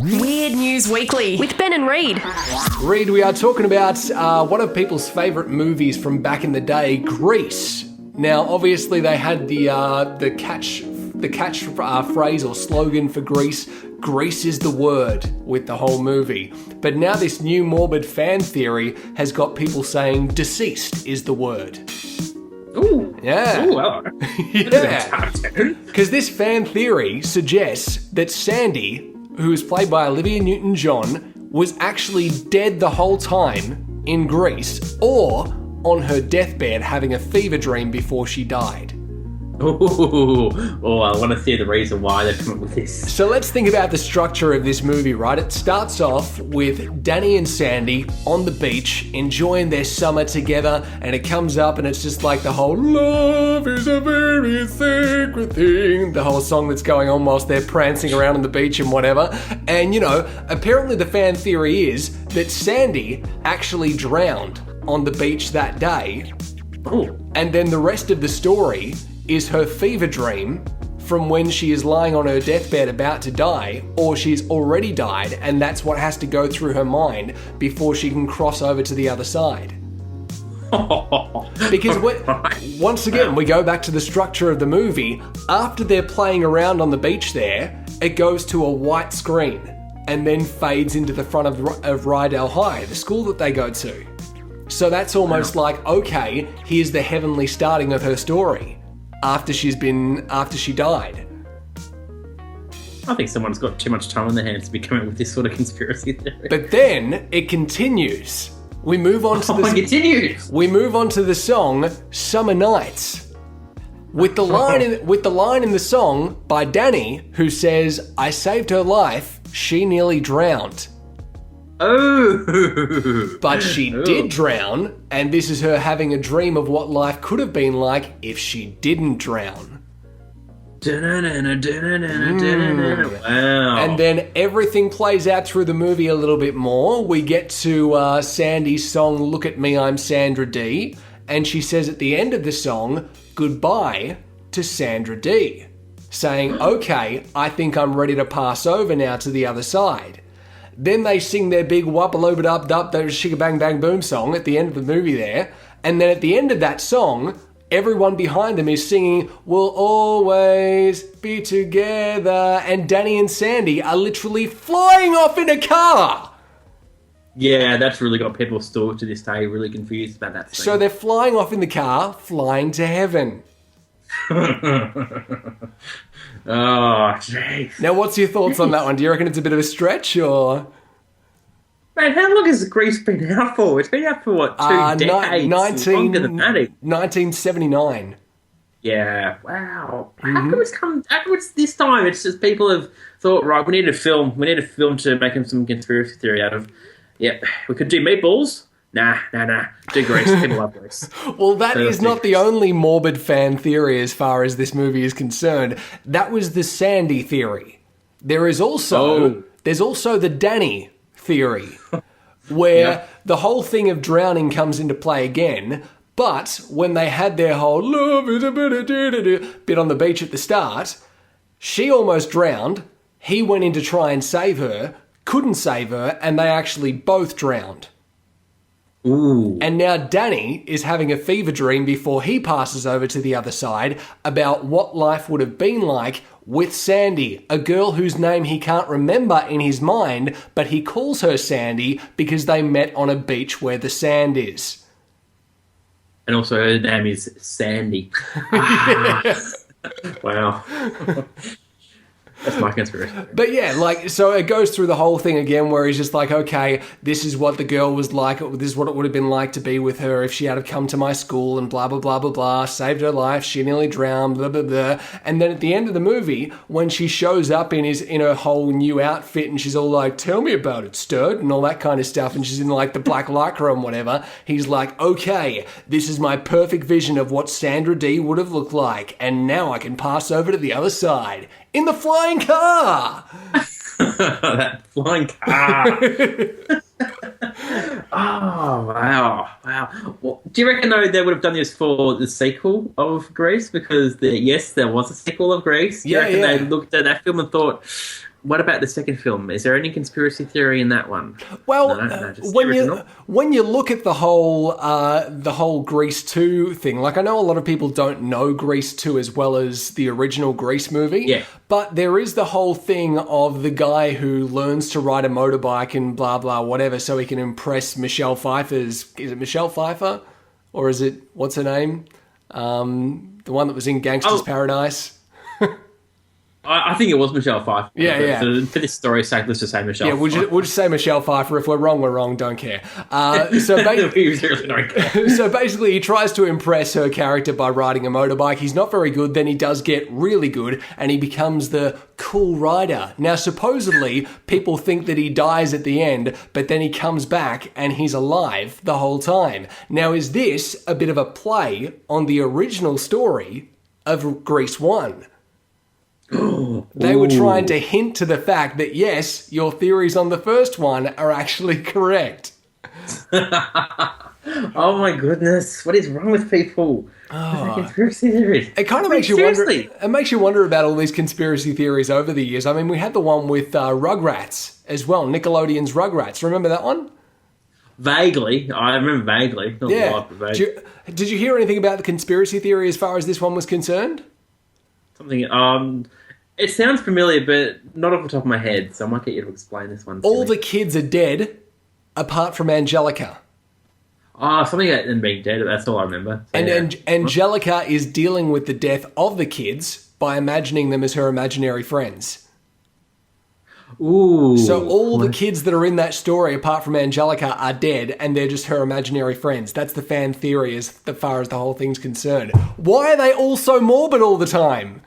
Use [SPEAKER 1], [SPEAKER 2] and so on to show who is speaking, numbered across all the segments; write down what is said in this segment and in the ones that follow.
[SPEAKER 1] Weird News Weekly with Ben and Reid.
[SPEAKER 2] Reid, we are talking about one of people's favourite movies from back in the day, Grease. Now, obviously, they had the catch phrase or slogan for Grease, "Grease is the word," with the whole movie. But now this new morbid fan theory has got people saying "deceased is the word."
[SPEAKER 3] Ooh.
[SPEAKER 2] Yeah.
[SPEAKER 3] Ooh, well.
[SPEAKER 2] Yeah. Because this fan theory suggests that Sandy, who is played by Olivia Newton-John, was actually dead the whole time in Grease, or on her deathbed having a fever dream before she died.
[SPEAKER 3] Ooh. Oh, I want to see the reason why they've come up with this.
[SPEAKER 2] So let's think about the structure of this movie, right? It starts off with Danny and Sandy on the beach enjoying their summer together, and it comes up and it's just like the whole "love is a very sacred thing," the whole song that's going on whilst they're prancing around on the beach and whatever. And apparently the fan theory is that Sandy actually drowned on the beach that day.
[SPEAKER 3] Ooh.
[SPEAKER 2] And then the rest of the story is her fever dream from when she is lying on her deathbed about to die, or she's already died, and that's what has to go through her mind before she can cross over to the other side. Because once again, we go back to the structure of the movie. After they're playing around on the beach there, it goes to a white screen and then fades into the front of Rydell High, the school that they go to. So that's almost like, okay, here's the heavenly starting of her story. After she died.
[SPEAKER 3] I think someone's got too much time on their hands to be coming up with this sort of conspiracy theory.
[SPEAKER 2] But then it continues. We move on to We move on to the song "Summer Nights," with the line in the song by Danny, who says, "I saved her life. She nearly drowned."
[SPEAKER 3] Oh!
[SPEAKER 2] But she did drown, and this is her having a dream of what life could have been like if she didn't drown.
[SPEAKER 3] Wow.
[SPEAKER 2] And then everything plays out through the movie a little bit more. We get to Sandy's song, "Look at Me, I'm Sandra D," and she says at the end of the song, "Goodbye to Sandra D," saying, "Okay, I think I'm ready to pass over now to the other side." Then they sing their big whoop-a-loop-a-dup-dup, their shigga-bang-bang-boom song at the end of the movie there. And then at the end of that song, everyone behind them is singing, "We'll always be together." And Danny and Sandy are literally flying off in a car.
[SPEAKER 3] Yeah, that's really got people still to this day really confused about that scene.
[SPEAKER 2] So they're flying off in the car, flying to heaven.
[SPEAKER 3] Oh, jeez.
[SPEAKER 2] Now, what's your thoughts on that one? Do you reckon it's a bit of a stretch, or...?
[SPEAKER 3] Man, how long has Grease been out for? It's been out for, what, 2 decades? Longer than that.
[SPEAKER 2] 1979.
[SPEAKER 3] Yeah, wow. How come it's this time? It's just people have thought, right, we need a film to make him some conspiracy theory out of. Yep, we could do Meatballs. Nah. Do Grease. People love Grease.
[SPEAKER 2] Well, that is not the only morbid fan theory as far as this movie is concerned. That was the Sandy theory. There's also the Danny theory, where the whole thing of drowning comes into play again, but when they had their whole "love is a bit on the beach at the start, she almost drowned, he went in to try and save her, couldn't save her, and they actually both drowned.
[SPEAKER 3] Ooh.
[SPEAKER 2] And now Danny is having a fever dream before he passes over to the other side about what life would have been like with Sandy, a girl whose name he can't remember in his mind, but he calls her Sandy because they met on a beach where the sand is.
[SPEAKER 3] And also her name is Sandy. Wow. That's my conspiracy.
[SPEAKER 2] But yeah, so it goes through the whole thing again where he's just like, okay, this is what the girl was like, this is what it would have been like to be with her if she had come to my school and blah, blah, blah, blah, blah, saved her life, she nearly drowned, blah, blah, blah. And then at the end of the movie, when she shows up in her whole new outfit and she's all like, "Tell me about it, stud," and all that kind of stuff, and she's in like the black lycra and whatever, he's like, okay, this is my perfect vision of what Sandra D would have looked like, and now I can pass over to the other side. In the flying car!
[SPEAKER 3] That flying car. Oh, wow. Well, do you reckon, though, they would have done this for the sequel of Grease? Because, yes, there was a sequel of Grease. Do you reckon they looked at that film and thought, what about the second film? Is there any conspiracy theory in that one?
[SPEAKER 2] Well,
[SPEAKER 3] No, just the
[SPEAKER 2] when
[SPEAKER 3] original.
[SPEAKER 2] you look at the whole Grease 2 thing, like I know a lot of people don't know Grease 2 as well as the original Grease movie.
[SPEAKER 3] Yeah.
[SPEAKER 2] But there is the whole thing of the guy who learns to ride a motorbike and blah blah whatever, so he can impress Michelle Pfeiffer's. Is it Michelle Pfeiffer, or is it what's her name? The one that was in Gangster's Paradise.
[SPEAKER 3] I think it was Michelle Pfeiffer.
[SPEAKER 2] Yeah.
[SPEAKER 3] For this story's sake, let's just say Michelle.
[SPEAKER 2] Yeah,
[SPEAKER 3] Pfeiffer.
[SPEAKER 2] we'll just say Michelle Pfeiffer. If we're wrong, don't care. So
[SPEAKER 3] We really don't care.
[SPEAKER 2] So basically, he tries to impress her character by riding a motorbike. He's not very good. Then he does get really good, and he becomes the cool rider. Now, supposedly, people think that he dies at the end, but then he comes back and he's alive the whole time. Now, is this a bit of a play on the original story of Grease 1? They were trying to hint to the fact that, yes, your theories on the first one are actually correct.
[SPEAKER 3] Oh my goodness! What is wrong with people? Conspiracy theories.
[SPEAKER 2] It kind of makes you wonder. It makes you wonder about all these conspiracy theories over the years. I mean, we had the one with Rugrats as well, Nickelodeon's Rugrats. Remember that one?
[SPEAKER 3] Vaguely, I remember vaguely. Not a lot, but vaguely.
[SPEAKER 2] Did you hear anything about the conspiracy theory as far as this one was concerned?
[SPEAKER 3] Something. It sounds familiar, but not off the top of my head. So I might get you to explain this one.
[SPEAKER 2] All the kids are dead, apart from Angelica.
[SPEAKER 3] Something about them being dead. That's all I remember. So,
[SPEAKER 2] And Angelica is dealing with the death of the kids by imagining them as her imaginary friends.
[SPEAKER 3] Ooh.
[SPEAKER 2] So all the kids that are in that story, apart from Angelica, are dead, and they're just her imaginary friends. That's the fan theory as far as the whole thing's concerned. Why are they all so morbid all the time?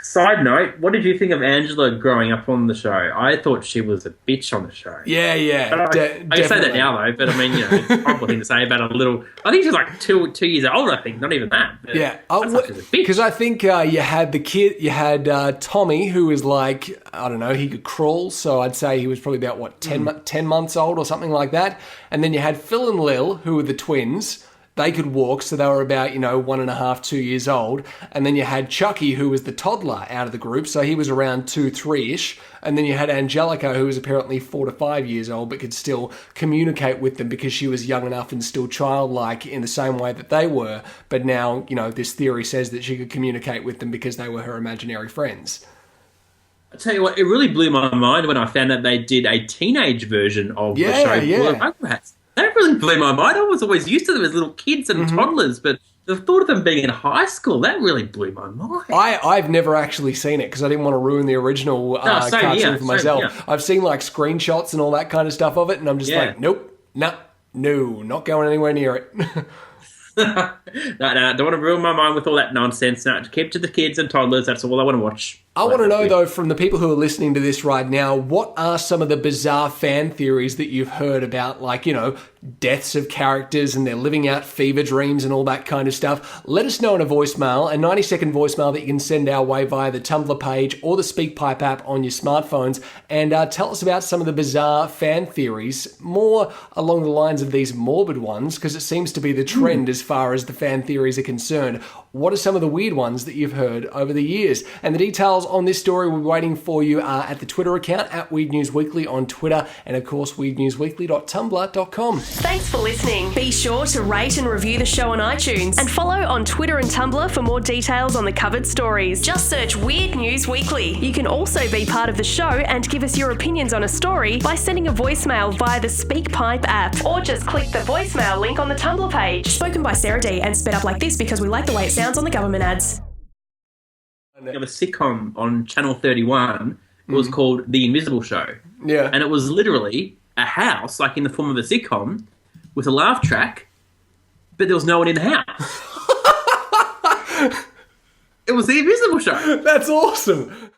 [SPEAKER 3] Side note, what did you think of Angela growing up on the show? I thought she was a bitch on the show.
[SPEAKER 2] Yeah.
[SPEAKER 3] I can say that now, though, but I mean, it's a horrible thing to say about a little... I think she's like two years old, I think. Not even that.
[SPEAKER 2] Yeah.
[SPEAKER 3] Because
[SPEAKER 2] Because I think you had the kid... You had Tommy, who was like, I don't know, he could crawl, so I'd say he was probably about, 10 months old or something like that. And then you had Phil and Lil, who were the twins. They could walk, so they were about, 1.5, 2 years old. And then you had Chucky, who was the toddler out of the group, so he was around 2, 3-ish. And then you had Angelica, who was apparently 4 to 5 years old, but could still communicate with them because she was young enough and still childlike in the same way that they were. But now, this theory says that she could communicate with them because they were her imaginary friends.
[SPEAKER 3] I tell you what, it really blew my mind when I found out they did a teenage version of the show. Rugrats. That really blew my mind. I was always used to them as little kids and toddlers, but the thought of them being in high school, that really blew my mind.
[SPEAKER 2] I've never actually seen it because I didn't want to ruin the original cartoon for myself. I've seen like screenshots and all that kind of stuff of it, and I'm just like, nope, no, not going anywhere near it.
[SPEAKER 3] No, don't want to ruin my mind with all that nonsense. No, keep it to the kids and toddlers. That's all I want to watch.
[SPEAKER 2] I want to know, though, from the people who are listening to this right now, what are some of the bizarre fan theories that you've heard about, like, deaths of characters and they're living out fever dreams and all that kind of stuff? Let us know in a voicemail, a 90-second voicemail that you can send our way via the Tumblr page or the SpeakPipe app on your smartphones, and tell us about some of the bizarre fan theories, more along the lines of these morbid ones, because it seems to be the trend as far as the fan theories are concerned. What are some of the weird ones that you've heard over the years? And the details on this story we're waiting for you at the Twitter account, at Weird News Weekly on Twitter, and of course weirdnewsweekly.tumblr.com.
[SPEAKER 1] Thanks for listening. Be sure to rate and review the show on iTunes and follow on Twitter and Tumblr for more details on the covered stories. Just search Weird News Weekly. You can also be part of the show and give us your opinions on a story by sending a voicemail via the SpeakPipe app, or just click the voicemail link on the Tumblr page. Spoken by Sarah D and sped up like this because we like the way it sounds on the government ads.
[SPEAKER 3] Of a sitcom on Channel 31. It was called The Invisible Show.
[SPEAKER 2] Yeah.
[SPEAKER 3] And it was literally a house, like in the form of a sitcom, with a laugh track, but there was no one in the house. It was The Invisible Show.
[SPEAKER 2] That's awesome.